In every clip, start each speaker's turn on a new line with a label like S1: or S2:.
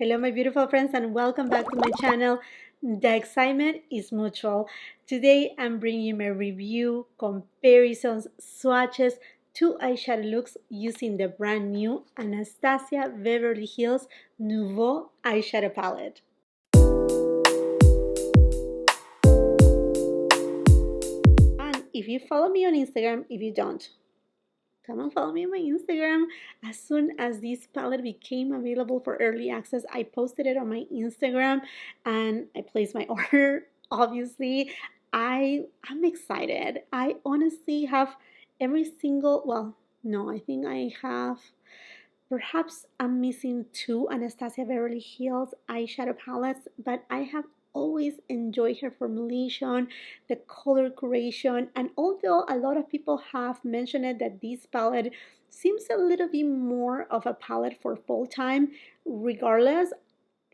S1: Hello my beautiful friends and welcome back to my channel. The excitement is mutual. Today I'm bringing you my review, comparisons, swatches, 2 eyeshadow looks using the brand new Anastasia Beverly Hills Nouveau eyeshadow palette. And if you follow me on Instagram, if you don't, come and follow me on my Instagram. As soon as this palette became available for early access, I posted it on my Instagram and I placed my order. Obviously, I'm excited. I honestly have every single, well, no, I think I have, perhaps I'm missing 2 Anastasia Beverly Hills eyeshadow palettes, but I have always enjoyed her formulation, the color creation, and although a lot of people have mentioned it that this palette seems a little bit more of a palette for fall time, regardless,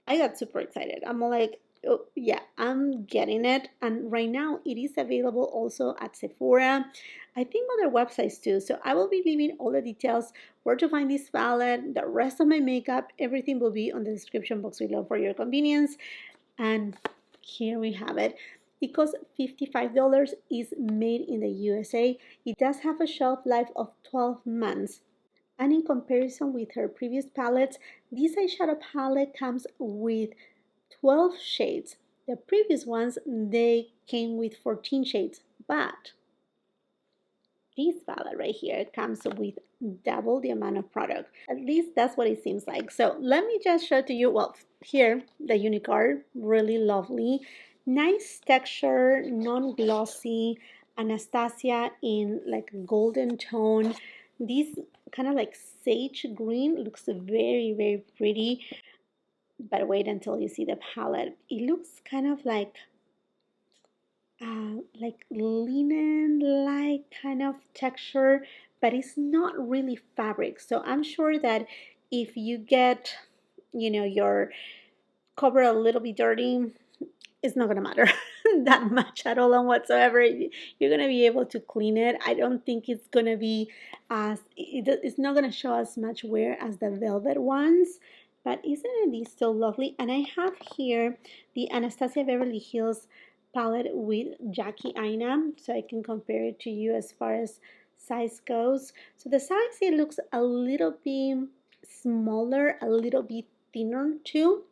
S1: I got super excited. I'm like, oh, yeah, I'm getting it. And right now it is available also at Sephora. I think other websites too. So I will be leaving all the details, where to find this palette, the rest of my makeup, everything will be on the description box below for your convenience. And here we have it. It costs $55, is made in the USA. It does have a shelf life of 12 months. And in comparison with her previous palettes, this eyeshadow palette comes with 12 shades. The previous ones, they came with 14 shades, but this palette right here comes with double the amount of product. At least that's what it seems like. So let me just show to you, well, here, the Unicard, really lovely. Nice texture, non-glossy, Anastasia in like golden tone. This kind of like sage green looks very, very pretty. But wait until you see the palette. It looks kind of like linen-like kind of texture, but it's not really fabric. So I'm sure that if you get, your cover a little bit dirty, it's not gonna matter that much at all and whatsoever. You're gonna be able to clean it. I don't think it's gonna be it's not gonna show as much wear as the velvet ones, but isn't it still lovely? And I have here the Anastasia Beverly Hills palette with JackeLine, so I can compare it to you as far as size goes. So the size, it looks a little bit smaller, a little bit thinner too.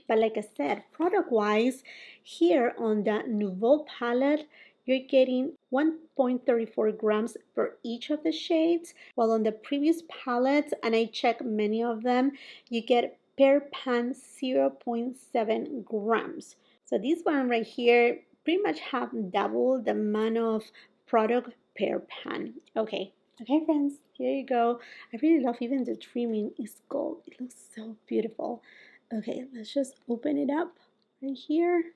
S1: But like I said, product-wise, here on the Nouveau palette, you're getting 1.34 grams per each of the shades, while on the previous palettes, and I checked many of them, you get per pan 0.7 grams. So this one right here pretty much have double the amount of product per pan. Okay, friends, here you go. I really love even the trimming is gold. It looks so beautiful. Okay, let's just open it up right here.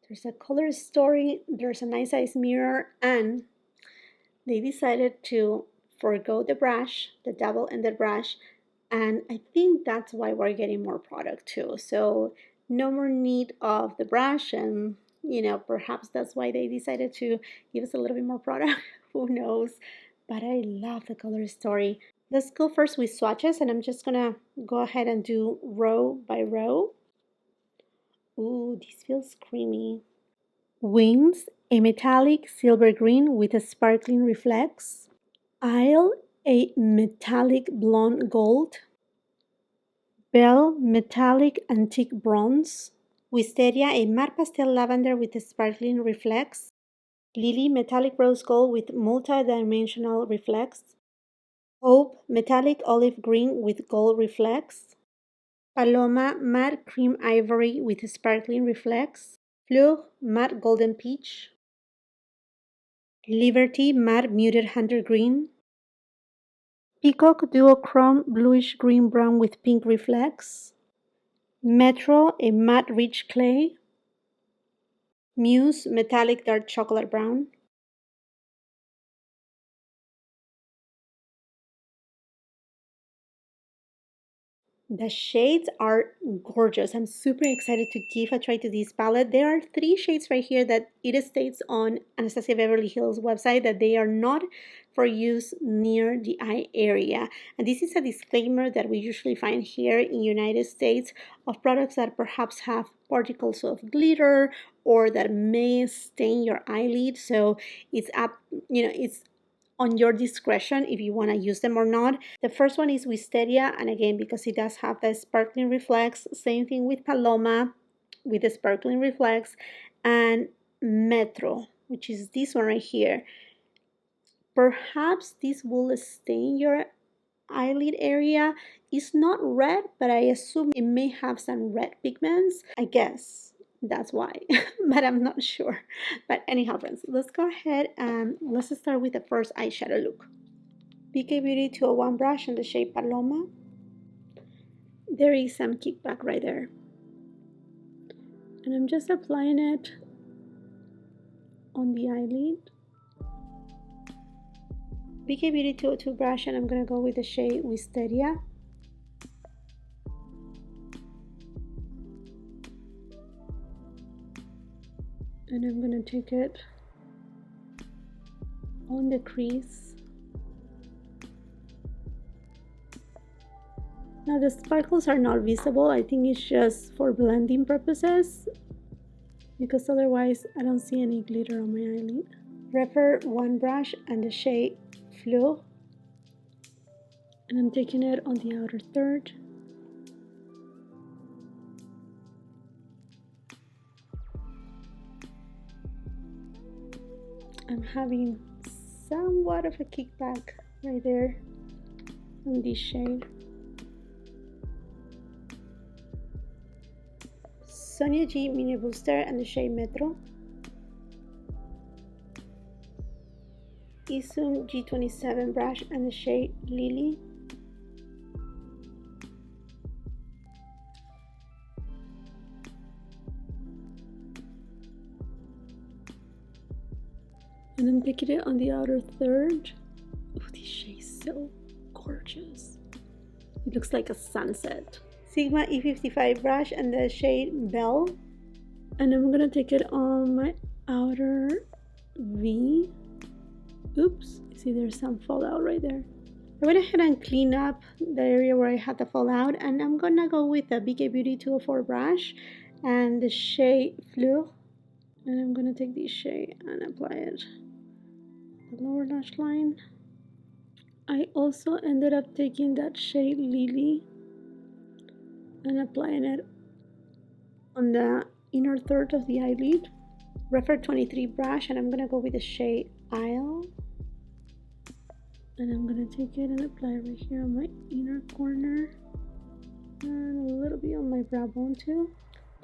S1: There's a color story, there's a nice size mirror, and they decided to forego the brush, the double-ended brush, and I think that's why we're getting more product too. So no more need of the brush, and perhaps that's why they decided to give us a little bit more product. Who knows? But I love the color story. Let's go first with swatches, and I'm just gonna go ahead and do row by row. Ooh, this feels creamy. Wings, a metallic silver green with a sparkling reflex. Isle, a metallic blonde gold. Belle, metallic antique bronze. Wisteria, a matte pastel lavender with a sparkling reflex. Lily, metallic rose gold with multi-dimensional reflex. Hope, metallic olive green with gold reflex. Paloma, matte cream ivory with sparkling reflex. Fleur, matte golden peach. Liberty, matte muted hunter green. Peacock, duochrome bluish green brown with pink reflex. Metro, a matte rich clay. Muse, metallic dark chocolate brown. The shades are gorgeous. I'm super excited to give a try to this palette. There are 3 shades right here that it states on Anastasia Beverly Hills website that they are not for use near the eye area. And this is a disclaimer that we usually find here in United States of products that perhaps have particles of glitter or that may stain your eyelid. So it's up, it's on your discretion if you want to use them or not. The first one is Wisteria, and again, because it does have the sparkling reflex, same thing with Paloma with the sparkling reflex, and Metro, which is this one right here. Perhaps this will stain your eyelid area. It's not red, but I assume it may have some red pigments. I guess that's why, but I'm not sure. But anyhow, friends, let's go ahead and let's start with the first eyeshadow look. BK Beauty 201 brush in the shade Paloma. There is some kickback right there. And I'm just applying it on the eyelid. BK Beauty 202 brush, and I'm going to go with the shade Wisteria. And I'm going to take it on the crease. Now the sparkles are not visible. I think it's just for blending purposes, because otherwise I don't see any glitter on my eyelid. Refer 1 brush and the shade Fleur. And I'm taking it on the outer third. I'm having somewhat of a kickback right there on this shade. Sonia G Mini Booster and the shade Metro. Isum G27 brush and the shade Lily. And I'm taking it on the outer third. Oh, this shade is so gorgeous. It looks like a sunset. Sigma E55 brush and the shade Belle. And I'm gonna take it on my outer V. Oops, see there's some fallout right there. I went ahead and cleaned up the area where I had the fallout, and I'm gonna go with the BK Beauty 204 brush and the shade Fleur. And I'm gonna take this shade and apply it the lower lash line. I also ended up taking that shade Lily and applying it on the inner third of the eyelid. Refer 23 brush, and I'm gonna go with the shade Isle. And I'm gonna take it and apply it right here on my inner corner and a little bit on my brow bone too.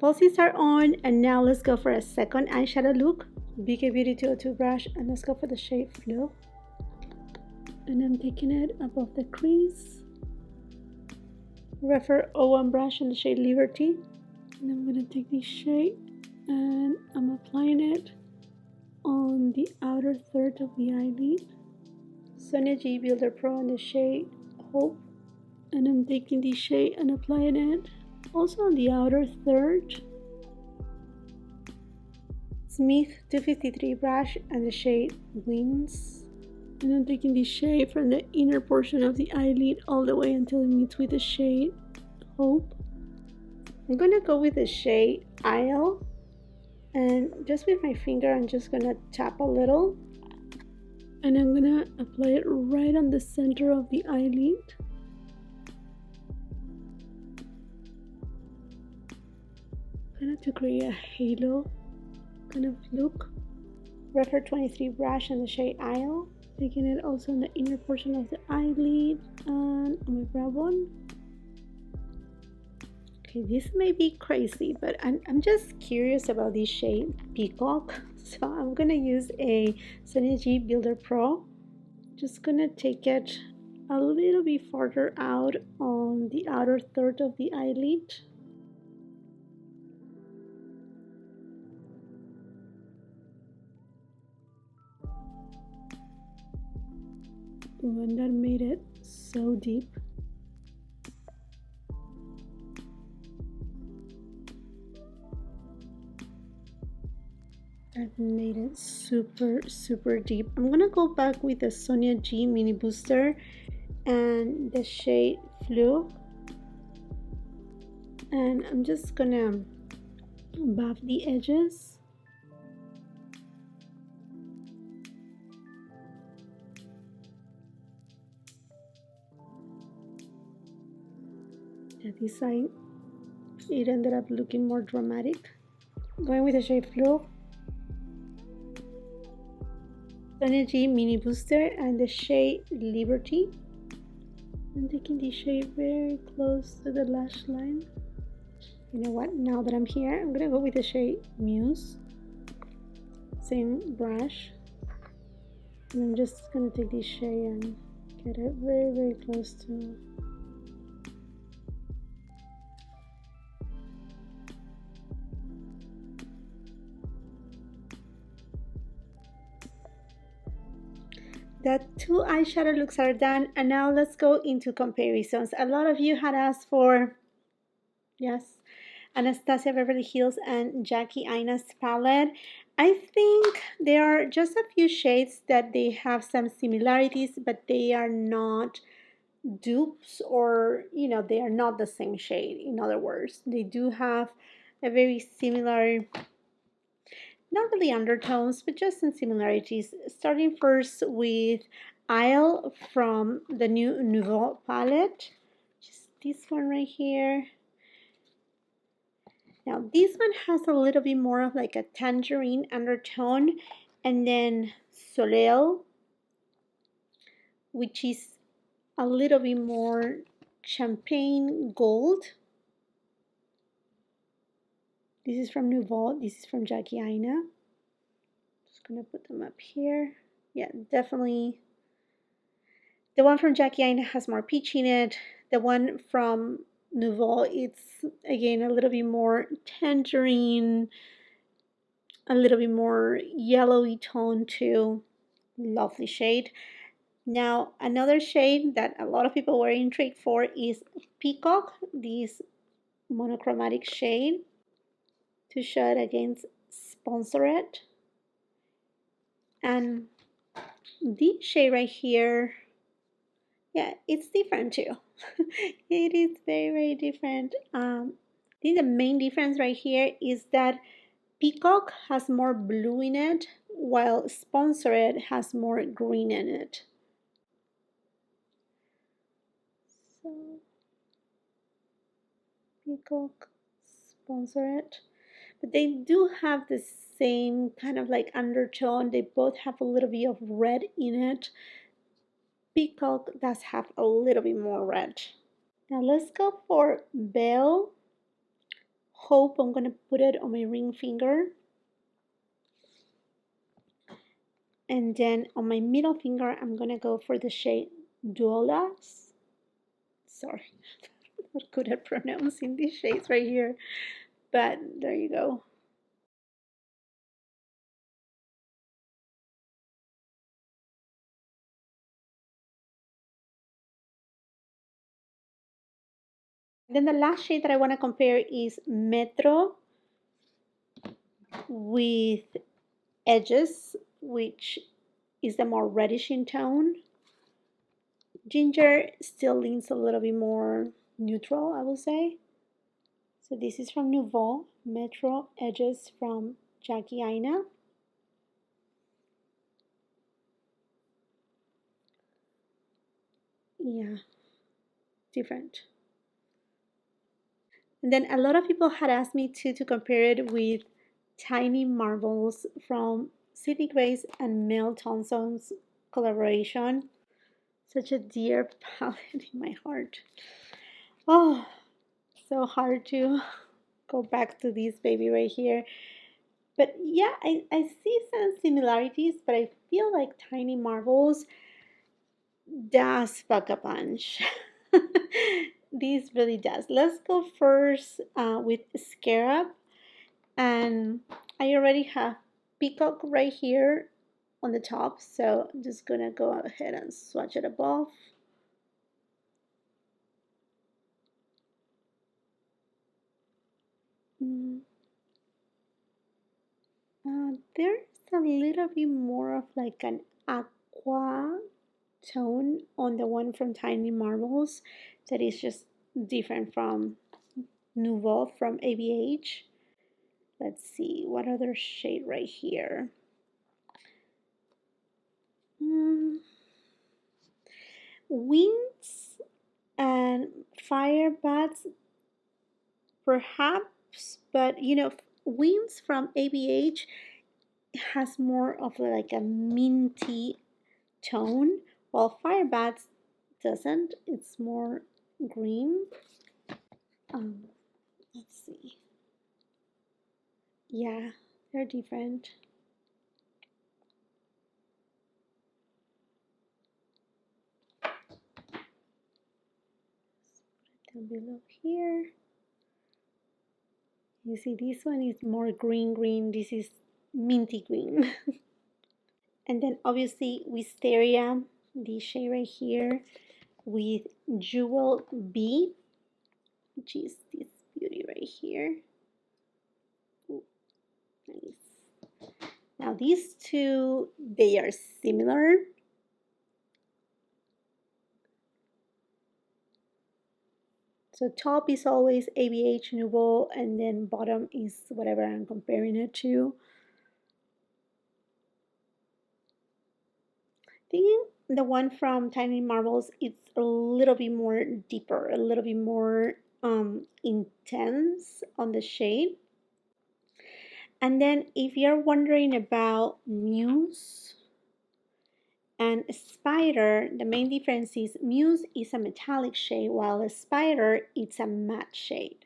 S1: Falsies are on, and now let's go for a second eyeshadow look. BK Beauty 202 brush, and let's go for the shade Fleur. And I'm taking it above the crease. Refer 01 brush and the shade Liberty. And I'm gonna take this shade and I'm applying it on the outer third of the eyelid. Sonia G Builder Pro in the shade Hope. And I'm taking this shade and applying it also on the outer third. Smith 253 brush and the shade Wings. And I'm taking this shade from the inner portion of the eyelid all the way until it meets with the shade Hope. I'm gonna go with the shade Isle, and just with my finger I'm just gonna tap a little, and I'm gonna apply it right on the center of the eyelid. Kind of to create a halo kind of look. Refer 23 brush and the shade Isle. Taking it also in the inner portion of the eyelid and on my brow bone. Okay, this may be crazy, but I'm just curious about this shade Peacock. So I'm gonna use a Sonia G Builder Pro. Just gonna take it a little bit farther out on the outer third of the eyelid. Ooh, and that made it so deep. That made it super deep. I'm gonna go back with the Sonia G Mini Booster and the shade Flu, and I'm just gonna buff the edges. Yeah, this side it ended up looking more dramatic. Going with the shade Flu, Sonia G Mini Booster, and the shade Liberty. I'm taking the shade very close to the lash line. You know what? Now that I'm here, I'm gonna go with the shade Muse. Same brush. And I'm just gonna take this shade and get it very close to. The two eyeshadow looks are done, and now let's go into comparisons. A lot of you had asked for, yes, Anastasia Beverly Hills and Jackie Aina's palette. I think there are just a few shades that they have some similarities, but they are not dupes, or you know, they are not the same shade. In other words, they do have a very similar, not really undertones, but just some similarities. Starting first with Isle from the new Nouveau palette, just this one right here. Now this one has a little bit more of like a tangerine undertone, and then Soleil, which is a little bit more champagne gold. This is from Nouveau, this is from Jackie Aina. Just gonna put them up here. Yeah, definitely. The one from Jackie Aina has more peach in it. The one from Nouveau, it's again a little bit more tangerine, a little bit more yellowy tone too. Lovely shade. Now, another shade that a lot of people were intrigued for is Peacock, this monochromatic shade, to show it against Sponsored. And this shade right here, yeah, it's different too. It is very different. I think the main difference right here is that Peacock has more blue in it, while Sponsored has more green in it. So, Peacock, Sponsored. But they do have the same kind of like undertone. They both have a little bit of red in it. Peacock does have a little bit more red. Now let's go for Belle. Hope. I'm going to put it on my ring finger. And then on my middle finger, I'm going to go for the shade Dolas. Sorry, I'm not good at pronouncing these shades right here. But there you go. Then the last shade that I want to compare is Metro with Edges, which is the more reddish in tone. Ginger still leans a little bit more neutral, I will say. So this is from Nouveau, Metro Edges from Jackie Aina. Yeah, different. And then a lot of people had asked me to compare it with Tiny Marbles from City Grace and Mel Thompson's collaboration. Such a dear palette in my heart. Oh, so hard to go back to this baby right here. But yeah, I see some similarities, but I feel like Tiny Marbles does pack a punch. This really does. Let's go first with Scarab. And I already have Peacock right here on the top, so I'm just gonna go ahead and swatch it above. There's a little bit more of like an aqua tone on the one from Tiny Marbles that is just different from Nouveau from ABH. Let's see, what other shade right here? Winds and fire bats, perhaps, but you know, Winds from ABH has more of like a minty tone, while fire bats doesn't. It's more green. Let's see. Yeah, they're different. Down below here. You see, this one is more green. This is minty green. And then obviously Wisteria, this shade right here with Jewel B, which is this beauty right here. Ooh, nice. Now these two, they are similar. So top is always ABH Nouveau, and then bottom is whatever I'm comparing it to. Thinking the one from Tiny Marbles, it's a little bit more deeper, a little bit more intense on the shade. And then if you're wondering about Muse and Spider, the main difference is Muse is a metallic shade, while Spider, it's a matte shade.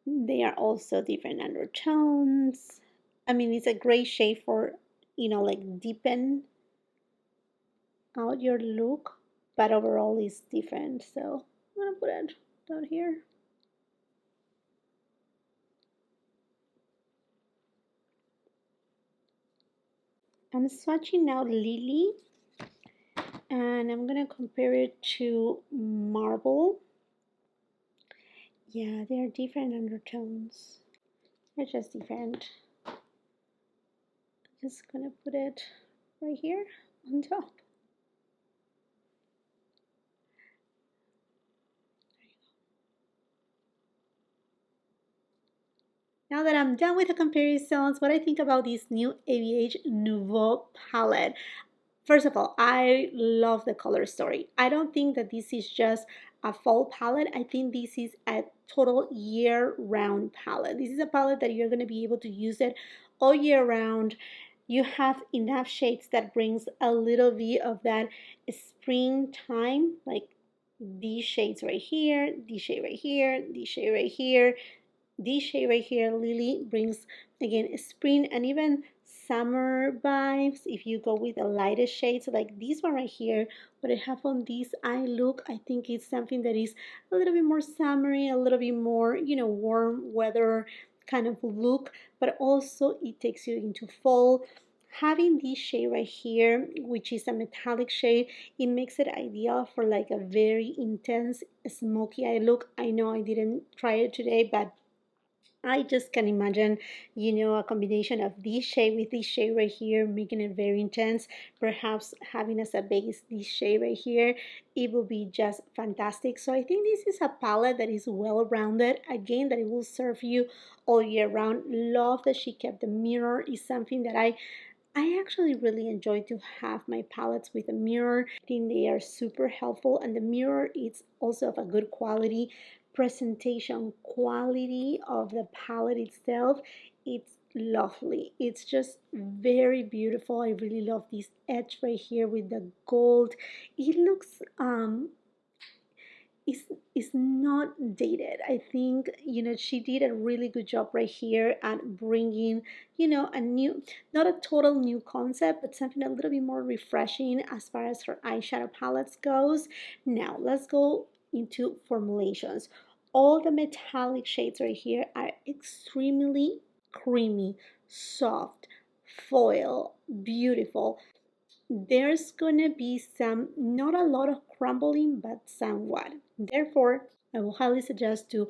S1: They are also different undertones. I mean, it's a great shade for, you know, like deepen out your look, but overall it's different. So I'm gonna put it down here. I'm swatching now Lily, and I'm gonna compare it to Marble. Yeah, they're different undertones. They're just different. I'm just gonna put it right here on top. Now that I'm done with the comparisons, what I think about this new ABH Nouveau palette. First of all, I love the color story. I don't think that this is just a fall palette. I think this is a total year-round palette. This is a palette that you're going to be able to use it all year round. You have enough shades that brings a little bit of that springtime, like these shades right here, this shade right here, this shade right here, this shade right here. Lily brings again spring and even summer vibes if you go with the lightest shades. So like this one right here, what I have on this eye look, I think it's something that is a little bit more summery, a little bit more, you know, warm weather kind of look, but also it takes you into fall. Having this shade right here, which is a metallic shade, it makes it ideal for like a very intense smoky eye look. I know I didn't try it today, but I just can imagine, you know, a combination of this shade with this shade right here, making it very intense. Perhaps having as a base this shade right here, it will be just fantastic. So I think this is a palette that is well-rounded. Again, that it will serve you all year round. Love that she kept the mirror. Is something that I actually really enjoy to have my palettes with a mirror. I think they are super helpful, and the mirror is also of a good quality. Presentation quality of the palette itself, it's lovely. It's just very beautiful. I really love this edge right here with the gold. It looks is not dated. I think, you know, she did a really good job right here at bringing, you know, a new, not a total new concept, but something a little bit more refreshing as far as her eyeshadow palettes goes. Now let's go into formulations. All the metallic shades right here are extremely creamy, soft, foil, beautiful. There's gonna be some, not a lot of crumbling, but somewhat. Therefore, I will highly suggest to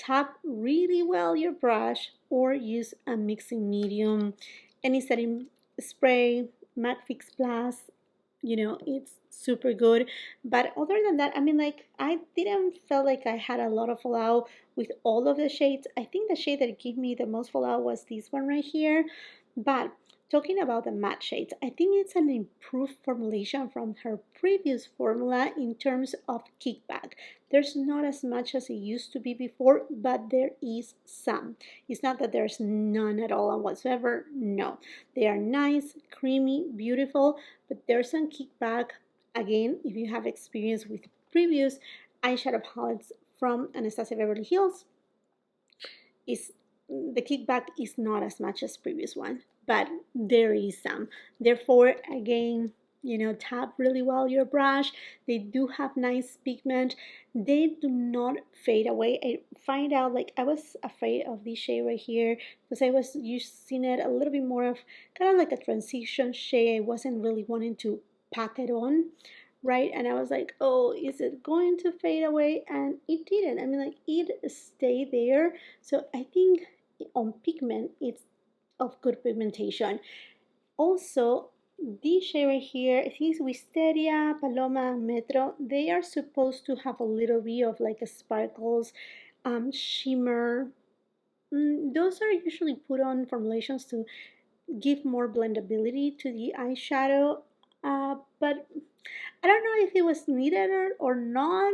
S1: tap really well your brush or use a mixing medium, any setting spray, MAC Fix Plus, you know, it's super good. But other than that, I mean, like, I didn't feel like I had a lot of fallout with all of the shades. I think the shade that gave me the most fallout was this one right here. But talking about the matte shades, I think it's an improved formulation from her previous formula in terms of kickback. There's not as much as it used to be before, but there is some. It's not that there's none at all and whatsoever. No, they are nice, creamy, beautiful, but there's some kickback. Again, if you have experience with previous eyeshadow palettes from Anastasia Beverly Hills, is the kickback is not as much as previous one, but there is some. Therefore, again, you know, tap really well your brush. They do have nice pigment. They do not fade away. I find out, like, I was afraid of this shade right here because I was using it a little bit more of kind of like a transition shade. I wasn't really wanting to pack it on, right? And I was like, oh, is it going to fade away? And it didn't. I mean, like, it stayed there. So I think on pigment, it's of good pigmentation. Also, this shade right here, I think it's Wisteria, Paloma, Metro. They are supposed to have a little bit of like a sparkles, shimmer. Those are usually put on formulations to give more blendability to the eyeshadow. But I don't know if it was needed or not.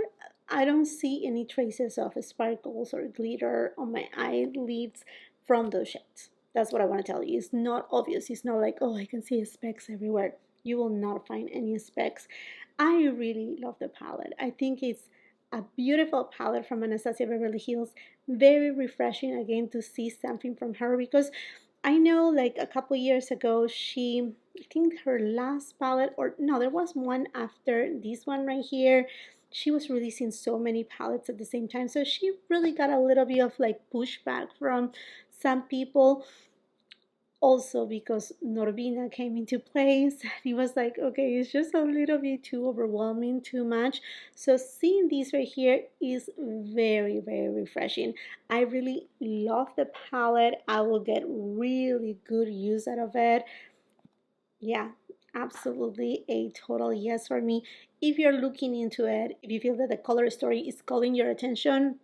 S1: I don't see any traces of sparkles or glitter on my eyelids from those shades. That's what I want to tell you. It's not obvious. It's not like, oh, I can see specks everywhere. You will not find any specks. I really love the palette. I think it's a beautiful palette from Anastasia Beverly Hills. Very refreshing again to see something from her because I know like a couple years ago I think her last palette, or no, there was one after this one right here. She was releasing so many palettes at the same time. So she really got a little bit of like pushback from some people. Also because Norvina came into place. He was like, okay, it's just a little bit too overwhelming, too much. So seeing this right here is very, very refreshing. I really love the palette. I will get really good use out of it. Yeah, absolutely a total yes for me. If you're looking into it, if you feel that the color story is calling your attention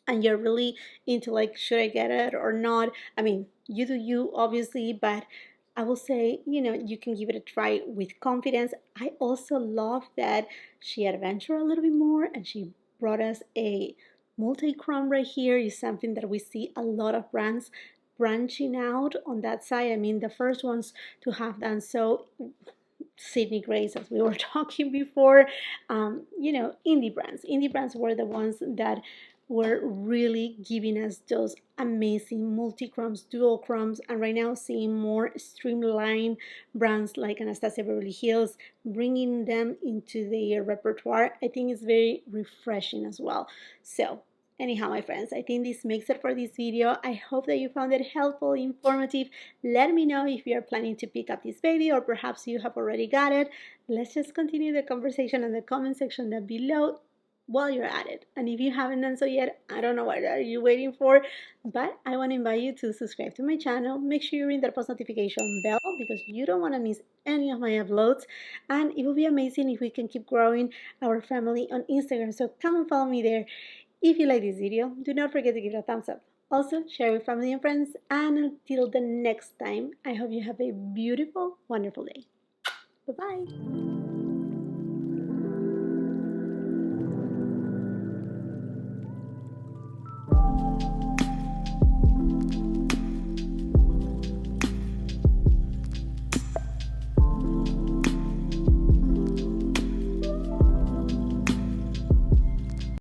S1: and you're really into like, should I get it or not? I mean, you do you, obviously, but I will say, you know, you can give it a try with confidence. I also love that she adventured a little bit more and she brought us a multi-chrome right here. Is something that we see a lot of brands branching out on that side. I mean, the first ones to have done so, Sydney Grace, as we were talking before, you know, indie brands. Indie brands were the ones that were really giving us those amazing multi-chromes, dual chromes, and right now seeing more streamlined brands like Anastasia Beverly Hills, bringing them into their repertoire, I think is very refreshing as well. So anyhow, my friends, I think this makes it for this video. I hope that you found it helpful, informative. Let me know if you're planning to pick up this baby or perhaps you have already got it. Let's just continue the conversation in the comment section down below while you're at it. And if you haven't done so yet, I don't know what are you waiting for, but I want to invite you to subscribe to my channel. Make sure you ring that post notification bell because you don't want to miss any of my uploads. And it will be amazing if we can keep growing our family on Instagram. So come and follow me there. If you like this video, do not forget to give it a thumbs up. Also, share with family and friends. And until the next time, I hope you have a beautiful, wonderful day. Bye-bye.